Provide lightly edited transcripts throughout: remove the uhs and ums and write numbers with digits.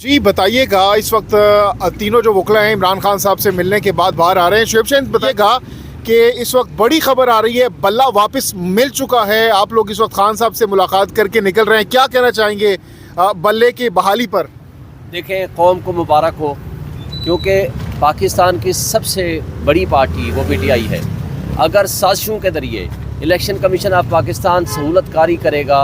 जी बताइएगा, इस वक्त तीनों जो वकला हैं इमरान खान साहब से मिलने के बाद बाहर आ रहे हैं। शुएब शहीन बताइएगा कि इस वक्त बड़ी खबर आ रही है, बल्ला वापस मिल चुका है। आप लोग इस वक्त खान साहब से मुलाकात करके निकल रहे हैं, क्या कहना चाहेंगे बल्ले की बहाली पर? देखें, कौम को मुबारक हो, क्योंकि पाकिस्तान की सबसे बड़ी पार्टी वो PTI है। अगर साजिशों के ज़रिए इलेक्शन कमीशन ऑफ पाकिस्तान सहूलत कारी करेगा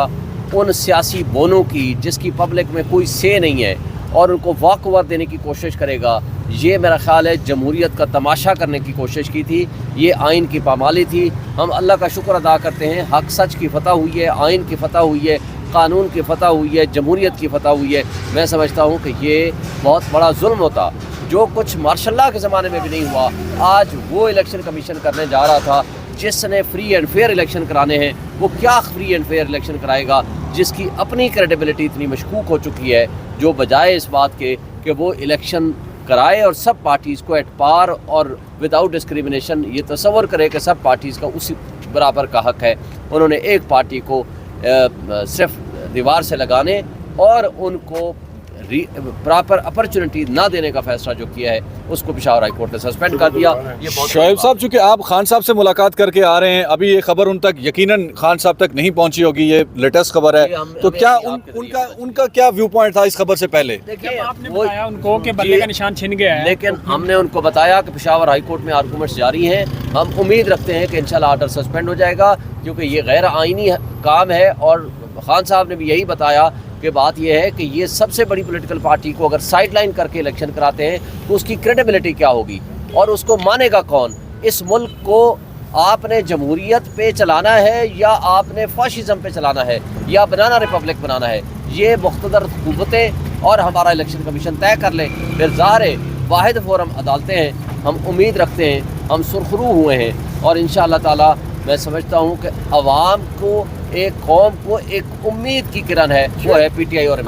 उन सियासी बोनों की जिसकी पब्लिक में कोई से नहीं है और उनको वॉक ओवर देने की कोशिश करेगा, ये मेरा ख़्याल है जमहूरियत का तमाशा करने की कोशिश की थी। ये आइन की पामाली थी। हम अल्लाह का शुक्र अदा करते हैं, हक सच की फतह हुई है, आइन की फतह हुई है, कानून की फतह हुई है, जमहूरियत की फतह हुई है। मैं समझता हूँ कि ये बहुत बड़ा जुल्म होता जो कुछ मार्शल लॉ के ज़माने में भी नहीं हुआ, आज वो इलेक्शन कमीशन करने जा रहा था जिसने फ्री एंड फेयर इलेक्शन कराने हैं। वो क्या फ्री एंड फेयर इलेक्शन कराएगा जिसकी अपनी क्रेडिबिलिटी इतनी मशकूक हो चुकी है, जो बजाय इस बात के कि वो इलेक्शन कराए और सब पार्टीज़ को एट पार और विदाउट डिस्क्रिमिनेशन ये तसव्वुर करे कि सब पार्टीज़ का उसी बराबर का हक है। उन्होंने एक पार्टी को सिर्फ दीवार से लगाने और उनको प्रॉपर अपॉर्चुनिटी ना देने का फैसला जो किया है उसको पेशावर हाई कोर्ट ने सस्पेंड कर दिया। ये शोएब साहब, चूँकि आप खान साहब से मुलाकात करके आ रहे हैं, अभी ये खबर उन तक यकीनन खान साहब तक नहीं पहुंची होगी, ये लेटेस्ट खबर है, तो क्या उनका क्या व्यू पॉइंट था इस खबर से पहले? देखिए, आपने बताया उनको कि बल्ले का निशान छिन गया है, लेकिन हमने उनको बताया कि पेशावर हाई कोर्ट में आर्गूमेंट्स जारी हैं। हम उम्मीद रखते हैं कि इंशाल्लाह आर्डर सस्पेंड हो जाएगा, क्योंकि ये गैर आइनी काम है। और खान साहब ने भी यही बताया कि बात यह है कि ये सबसे बड़ी पॉलिटिकल पार्टी को अगर साइडलाइन करके इलेक्शन कराते हैं तो उसकी क्रेडिबिलिटी क्या होगी और उसको मानेगा कौन? इस मुल्क को आपने जमहूरियत पे चलाना है या आपने फाशिज्म पे चलाना है या बनाना रिपब्लिक बनाना है? ये मुख्तदर हुकूमतें और हमारा इलेक्शन कमीशन तय कर ले। फिर ज़ाहिर है वाहिद फोरम अदालतें हैं। हम उम्मीद रखते हैं, हम सुरखरू हुए हैं और इंशाअल्लाह ताला मैं समझता हूँ कि अवाम को, एक कौम को एक उम्मीद की किरण है, वो है PTI और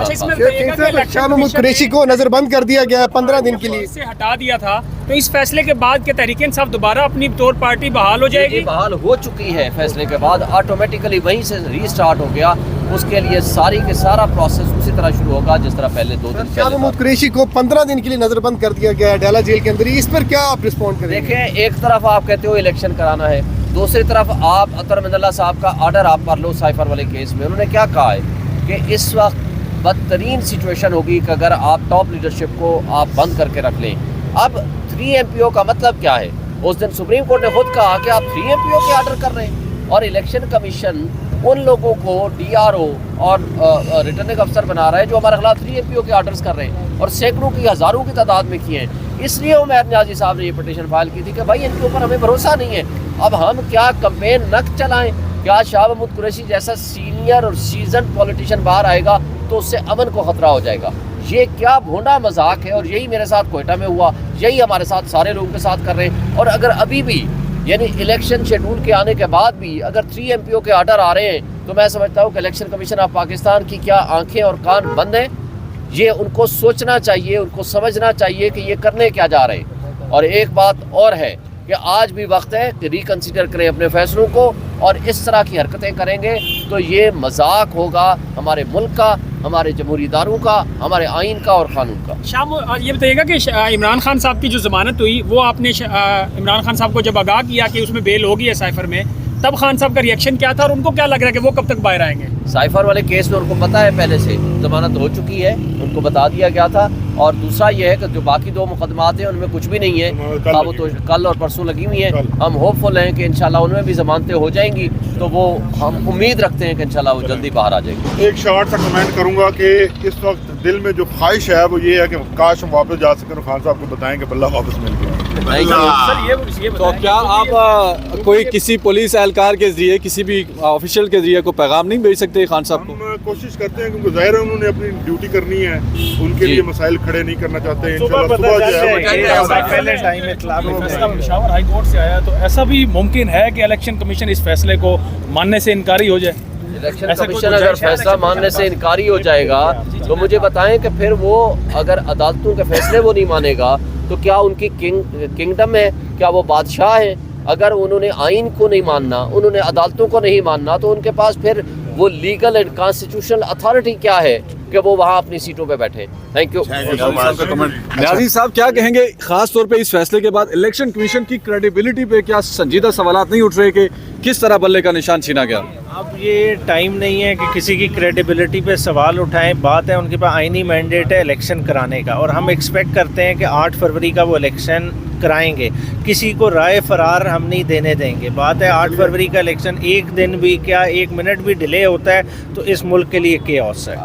शाह महमूद कुरैशी को नजरबंद कर दिया गया है 15 दिन के लिए, इससे हटा दिया था। तो इस फैसले के बाद क्या तहरीक इंसाफ दोबारा अपनी तौर पार्टी बहाल हो जाएगी? बहाल हो चुकी है। फैसले के बाद ऑटोमेटिकली वहीं से रीस्टार्ट हो गया। उसके लिए सारी के सारा प्रोसेस उसी तरह शुरू होगा जिस तरह पहले 2 दिन शाह महमूद कुरैशी को 15 दिन के लिए नजरबंद कर दिया गया है डाला जेल के अंदर। इस पर क्या आप रिस्पॉन्ड करेंगे? देखें, एक तरफ आप कहते हो इलेक्शन कराना है, दूसरी तरफ आप अतर मंदला साहब का ऑर्डर आप पढ़ लो साइफर वाले केस में। उन्होंने क्या कहा है कि इस वक्त बदतरीन सिचुएशन होगी कि अगर आप टॉप लीडरशिप को आप बंद करके रख लें। अब 3 MPO का मतलब क्या है? उस दिन सुप्रीम कोर्ट ने खुद कहा कि आप 3 MPO के ऑर्डर कर रहे हैं और इलेक्शन कमीशन उन लोगों को DRO और रिटर्निंग अफसर बना रहा है जो हमारे खिलाफ 3 MPO के ऑर्डर्स कर रहे हैं और सैकड़ों की, हज़ारों की तादाद में किए हैं। इसलिए उमैर न्याजी साहब ने ये पिटीशन फाइल की थी कि भाई इनके ऊपर हमें भरोसा नहीं है। अब हम क्या कैंपेन न चलाएं? क्या शाह महमूद कुरैशी जैसा सीनियर और सीजन पॉलिटिशियन बाहर आएगा तो उससे अमन को खतरा हो जाएगा? ये क्या भोंडा मजाक है। और यही मेरे साथ कोयटा में हुआ, यही हमारे साथ सारे लोगों के साथ कर रहे हैं। और अगर अभी भी यानी इलेक्शन शेड्यूल के आने के बाद भी अगर 3 MPO के ऑर्डर आ रहे हैं तो मैं समझता हूँ कि इलेक्शन कमीशन ऑफ पाकिस्तान की क्या आंखें और कान बंद हैं? ये उनको सोचना चाहिए, उनको समझना चाहिए कि ये करने क्या जा रहे हैं। और एक बात और है कि आज भी वक्त है कि रिकन्सिडर करें अपने फैसलों को, और इस तरह की हरकतें करेंगे तो ये मजाक होगा हमारे मुल्क का, हमारे जमहूरी इदारों का, हमारे आइन का और कानून का। शाह, ये बताइएगा कि इमरान खान साहब की जो ज़मानत हुई वो आपने इमरान खान साहब को जब आगाह किया कि उसमें बेल होगी है साइफर में, तब खान साहब का रिएक्शन क्या था और उनको क्या लग रहा है कि वो कब तक बाहर आएंगे? साइफर वाले केस में उनको पता है पहले से ज़मानत हो चुकी है, उनको बता दिया गया था। और दूसरा ये है कि जो बाकी 2 मुकदमात हैं उनमें कुछ भी नहीं है, वो तो कल और परसों लगी हुई हैं। हम होपफुल हैं कि इंशाल्लाह उनमें भी ज़मानतें हो जाएंगी, तो वो हम उम्मीद रखते हैं कि इंशाल्लाह वो जल्दी बाहर आ जाएंगे। एक शॉर्ट सा कमेंट करूंगा कि इस वक्त दिल में जो ख्वाहिश है वो ये है कि काश हम वापस जा सकें और खान साहब को बताएं कि बल्ला वापस मिल गया। तो क्या आप कोई किसी पुलिस एहलकार के जरिए, किसी भी ऑफिशियल के जरिए को पैगाम नहीं भेज सकते खान साहब को? हम कोशिश करते हैं क्योंकि ज़ाहिर है उन्होंने अपनी ड्यूटी करनी है, उनके लिए मसाइल खड़े नहीं करना चाहते हैं। पेशावर हाई कोर्ट से आया, तो ऐसा भी मुमकिन है कि इलेक्शन कमीशन इस फैसले को मानने से इनकारी हो जाए? इलेक्शन कमीशन अगर फैसला मानने से इनकारी हो जाएगा तो मुझे बताएं कि फिर वो अगर अदालतों के फैसले वो नहीं मानेगा तो क्या उनकी किंगडम है? क्या वो बादशाह है? अगर उन्होंने आइन को नहीं मानना, उन्होंने अदालतों को नहीं मानना, तो उनके पास फिर وہ لیگل اینڈ کانسٹیٹیوشنل اتھارٹی کیا ہے کہ وہ وہاں اپنی سیٹوں پہ بیٹھے. Thank you. نیازی صاحب کیا کہیں گے خاص طور پہ اس فیصلے کے بعد الیکشن کمیشن کی کریڈیبلٹی پہ کیا سنجیدہ سوالات نہیں اٹھ رہے کہ کس طرح بلے کا نشان چھینا گیا؟ اب یہ ٹائم نہیں ہے کہ کسی کی کریڈیبلٹی پہ سوال اٹھائیں. بات ہے ان کے پاس آئینی مینڈیٹ ہے الیکشن کرانے کا، اور ہم ایکسپیکٹ کرتے ہیں کہ 8 فروری کا وہ الیکشن کرائیں گے. کسی کو رائے فرار ہم نہیں دینے دیں گے. بات ہے 8 فروری کا الیکشن ایک دن بھی کیا 1 منٹ بھی ڈیلے ہوتا ہے تو اس ملک کے لیے کیوس ہے.